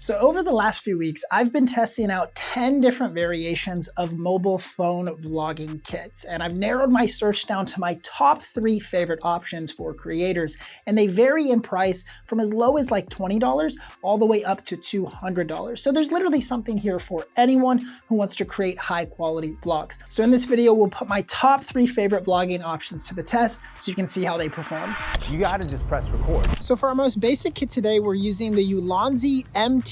So over the last few weeks, I've been testing out 10 different variations of mobile phone vlogging kits, and I've narrowed my search down to my top 3 favorite options for creators, and they vary in price from as low as like $20 all the way up to $200. So there's literally something here for anyone who wants to create high quality vlogs. So in this video, we'll put my top 3 favorite vlogging options to the test so you can see how they perform. You gotta just press record. So for our most basic kit today, we're using the ULANZI MT-16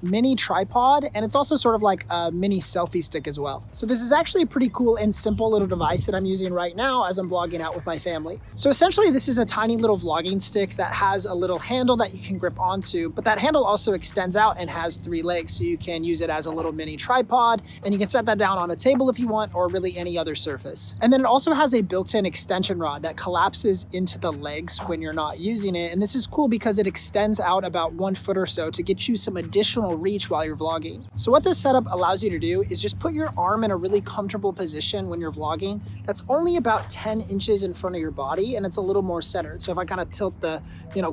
mini tripod, and it's also sort of like a mini selfie stick as well. So this is actually a pretty cool and simple little device that I'm using right now as I'm vlogging out with my family. So essentially this is a tiny little vlogging stick that has a little handle that you can grip onto, but that handle also extends out and has 3 legs, so you can use it as a little mini tripod, and you can set that down on a table if you want, or really any other surface. And then it also has a built-in extension rod that collapses into the legs when you're not using it, and this is cool because it extends out about 1 foot or so to get you some additional reach while you're vlogging. So what this setup allows you to do is just put your arm in a really comfortable position when you're vlogging that's only about 10 inches in front of your body, and it's a little more centered. So if I kind of tilt the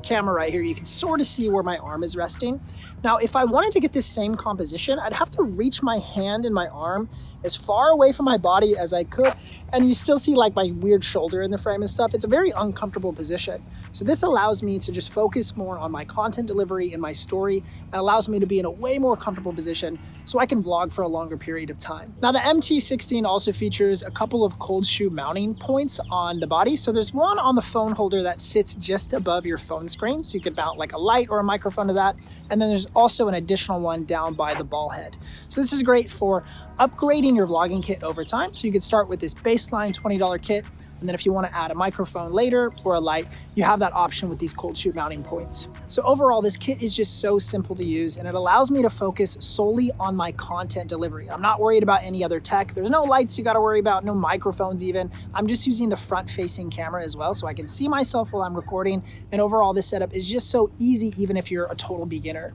camera right here, you can sort of see where my arm is resting. Now, if I wanted to get this same composition, I'd have to reach my hand and my arm as far away from my body as I could, and you still see like my weird shoulder in the frame and stuff. It's a very uncomfortable position. So this allows me to just focus more on my content delivery and my story, and allows me to be in a way more comfortable position so I can vlog for a longer period of time. Now the MT-16 also features a couple of cold shoe mounting points on the body. So there's one on the phone holder that sits just above your phone screen, so you could mount like a light or a microphone to that. And then there's also an additional one down by the ball head. So this is great for upgrading your vlogging kit over time. So you could start with this baseline $20 kit, and then if you want to add a microphone later or a light, you have that option with these cold shoe mounting points. So overall, this kit is just so simple to use, and it allows me to focus solely on my content delivery. I'm not worried about any other tech. There's no lights you got to worry about, no microphones even. I'm just using the front-facing camera as well, so I can see myself while I'm recording. And overall, this setup is just so easy, even if you're a total beginner.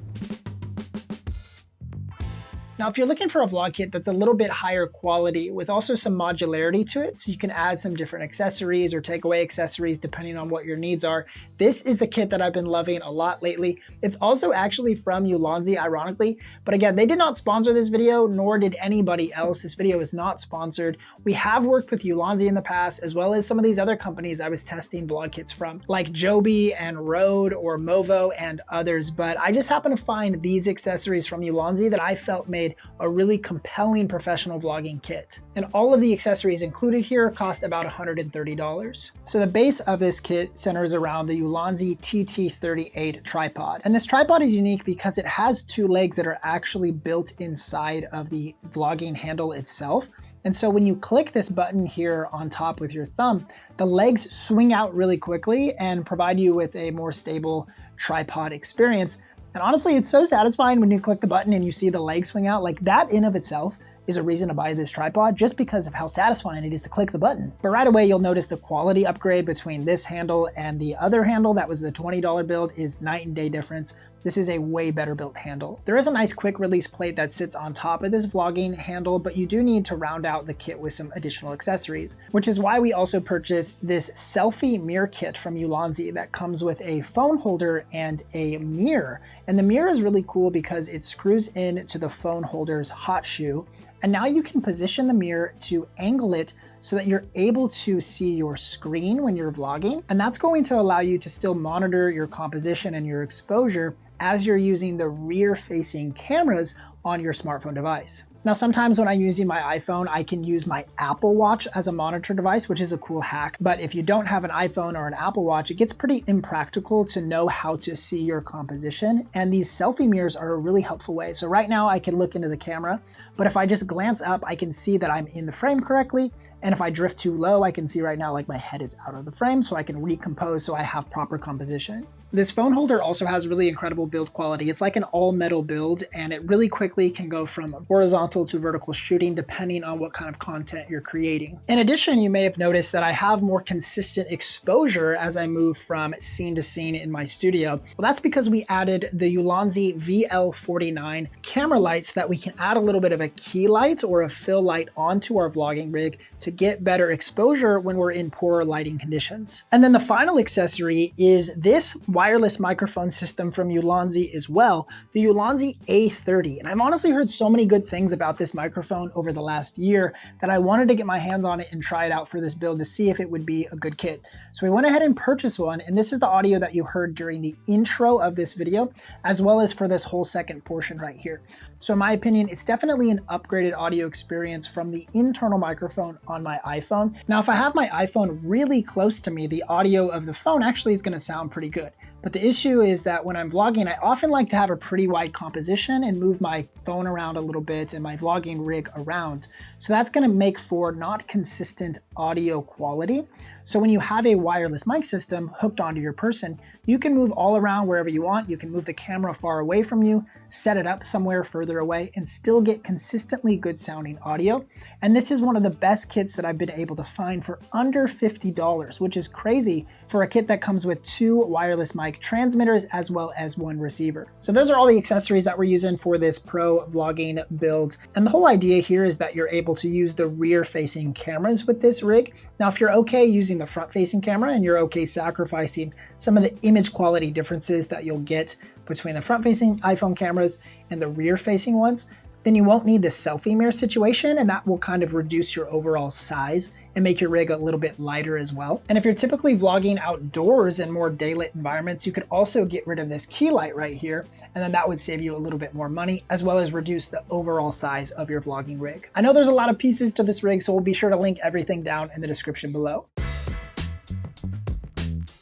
Now, if you're looking for a vlog kit that's a little bit higher quality with also some modularity to it, so you can add some different accessories or take away accessories depending on what your needs are, this is the kit that I've been loving a lot lately. It's also actually from ULANZI, ironically, but again, they did not sponsor this video, nor did anybody else. This video is not sponsored. We have worked with ULANZI in the past, as well as some of these other companies I was testing vlog kits from, like Joby and Rode or Movo and others, but I just happened to find these accessories from ULANZI that I felt made a really compelling professional vlogging kit. And all of the accessories included here cost about $130. So the base of this kit centers around the ULANZI TT38 tripod. And this tripod is unique because it has 2 legs that are actually built inside of the vlogging handle itself. And so when you click this button here on top with your thumb, the legs swing out really quickly and provide you with a more stable tripod experience. And honestly, it's so satisfying when you click the button and you see the legs swing out. Like, that in of itself is a reason to buy this tripod, just because of how satisfying it is to click the button. But right away, you'll notice the quality upgrade between this handle and the other handle that was the $20 build is night and day difference. This is a way better built handle. There is a nice quick release plate that sits on top of this vlogging handle, but you do need to round out the kit with some additional accessories, which is why we also purchased this selfie mirror kit from ULANZI that comes with a phone holder and a mirror. And the mirror is really cool because it screws in to the phone holder's hot shoe. And now you can position the mirror to angle it so that you're able to see your screen when you're vlogging. And that's going to allow you to still monitor your composition and your exposure as you're using the rear-facing cameras on your smartphone device. Now, sometimes when I'm using my iPhone, I can use my Apple Watch as a monitor device, which is a cool hack. But if you don't have an iPhone or an Apple Watch, it gets pretty impractical to know how to see your composition. And these selfie mirrors are a really helpful way. So right now I can look into the camera, but if I just glance up, I can see that I'm in the frame correctly. And if I drift too low, I can see right now like my head is out of the frame, so I can recompose so I have proper composition. This phone holder also has really incredible build quality. It's like an all metal build, and it really quickly can go from horizontal to vertical shooting depending on what kind of content you're creating. In addition, you may have noticed that I have more consistent exposure as I move from scene to scene in my studio. Well, that's because we added the ULANZI VL49 camera lights so that we can add a little bit of a key light or a fill light onto our vlogging rig to get better exposure when we're in poor lighting conditions. And then the final accessory is this wireless microphone system from ULANZI as well, the ULANZI A30. And I've honestly heard so many good things about this microphone over the last year that I wanted to get my hands on it and try it out for this build to see if it would be a good kit. So we went ahead and purchased one, and this is the audio that you heard during the intro of this video, as well as for this whole second portion right here. So in my opinion, it's definitely an upgraded audio experience from the internal microphone on my iPhone. Now, if I have my iPhone really close to me, the audio of the phone actually is going to sound pretty good. But the issue is that when I'm vlogging, I often like to have a pretty wide composition and move my phone around a little bit and my vlogging rig around. So that's going to make for not consistent audio quality. So when you have a wireless mic system hooked onto your person, you can move all around wherever you want. You can move the camera far away from you, set it up somewhere further away, and still get consistently good sounding audio. And this is one of the best kits that I've been able to find for under $50, which is crazy for a kit that comes with 2 wireless mic transmitters as well as 1 receiver. So those are all the accessories that we're using for this pro vlogging build. And the whole idea here is that you're able to use the rear facing cameras with this rig. Now, if you're okay using the front facing camera and you're okay sacrificing some of the image quality differences that you'll get between the front facing iPhone cameras and the rear facing ones, then you won't need the selfie mirror situation, and that will kind of reduce your overall size and make your rig a little bit lighter as well. And if you're typically vlogging outdoors in more daylit environments, you could also get rid of this key light right here, and then that would save you a little bit more money, as well as reduce the overall size of your vlogging rig. I know there's a lot of pieces to this rig, so we'll be sure to link everything down in the description below.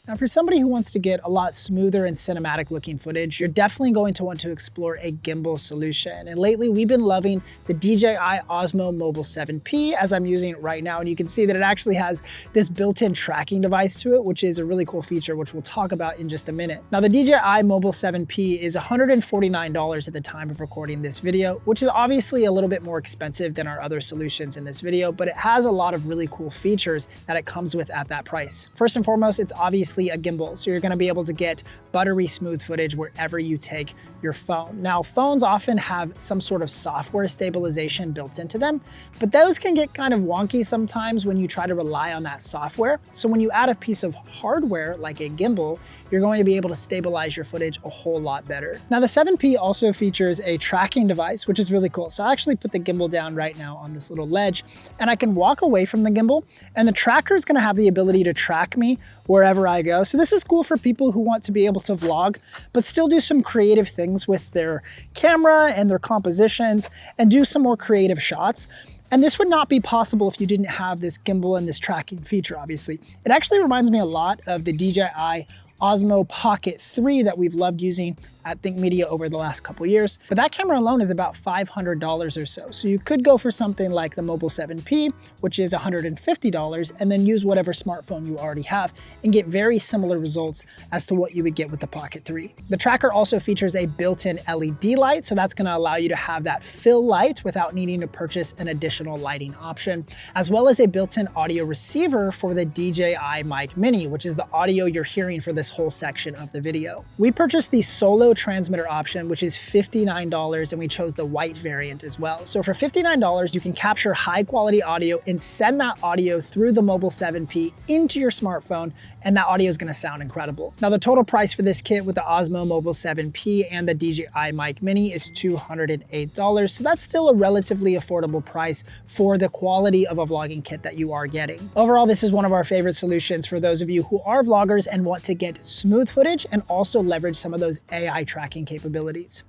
Now, for somebody who wants to get a lot smoother and cinematic looking footage, you're definitely going to want to explore a gimbal solution. And lately we've been loving the DJI Osmo Mobile 7P, as I'm using it right now. And you can see that it actually has this built-in tracking device to it, which is a really cool feature, which we'll talk about in just a minute. Now, the DJI Mobile 7P is $149 at the time of recording this video, which is obviously a little bit more expensive than our other solutions in this video, but it has a lot of really cool features that it comes with at that price. First and foremost, it's obviously a gimbal, so you're going to be able to get buttery smooth footage wherever you take your phone. Now, phones often have some sort of software stabilization built into them, but those can get kind of wonky sometimes when you try to rely on that software. So when you add a piece of hardware like a gimbal, you're going to be able to stabilize your footage a whole lot better. Now, the 7P also features a tracking device, which is really cool. So I actually put the gimbal down right now on this little ledge, and I can walk away from the gimbal, and the tracker is going to have the ability to track me wherever I go. So this is cool for people who want to be able to vlog, but still do some creative things with their camera and their compositions and do some more creative shots. And this would not be possible if you didn't have this gimbal and this tracking feature, obviously. It actually reminds me a lot of the DJI Osmo Pocket 3 that we've loved using at Think Media over the last couple years. But that camera alone is about $500 or so. So you could go for something like the Mobile 7P, which is $150, and then use whatever smartphone you already have and get very similar results as to what you would get with the Pocket 3. The tracker also features a built-in LED light, so that's gonna allow you to have that fill light without needing to purchase an additional lighting option, as well as a built-in audio receiver for the DJI Mic Mini, which is the audio you're hearing for this whole section of the video. We purchased the solo transmitter option, which is $59, and we chose the white variant as well. So for $59, you can capture high quality audio and send that audio through the Mobile 7P into your smartphone, and that audio is going to sound incredible. Now, the total price for this kit with the Osmo Mobile 7P and the DJI Mic Mini is $208, so that's still a relatively affordable price for the quality of a vlogging kit that you are getting. Overall, this is one of our favorite solutions for those of you who are vloggers and want to get smooth footage and also leverage some of those AI tracking capabilities.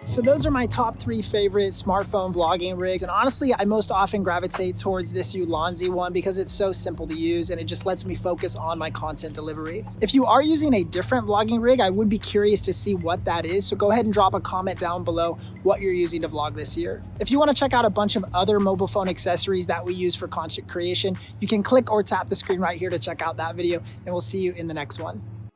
So those are my top 3 favorite smartphone vlogging rigs. And honestly, I most often gravitate towards this ULANZI one because it's so simple to use and it just lets me focus on my content delivery. If you are using a different vlogging rig, I would be curious to see what that is. So go ahead and drop a comment down below what you're using to vlog this year. If you want to check out a bunch of other mobile phone accessories that we use for content creation, you can click or tap the screen right here to check out that video, and we'll see you in the next one.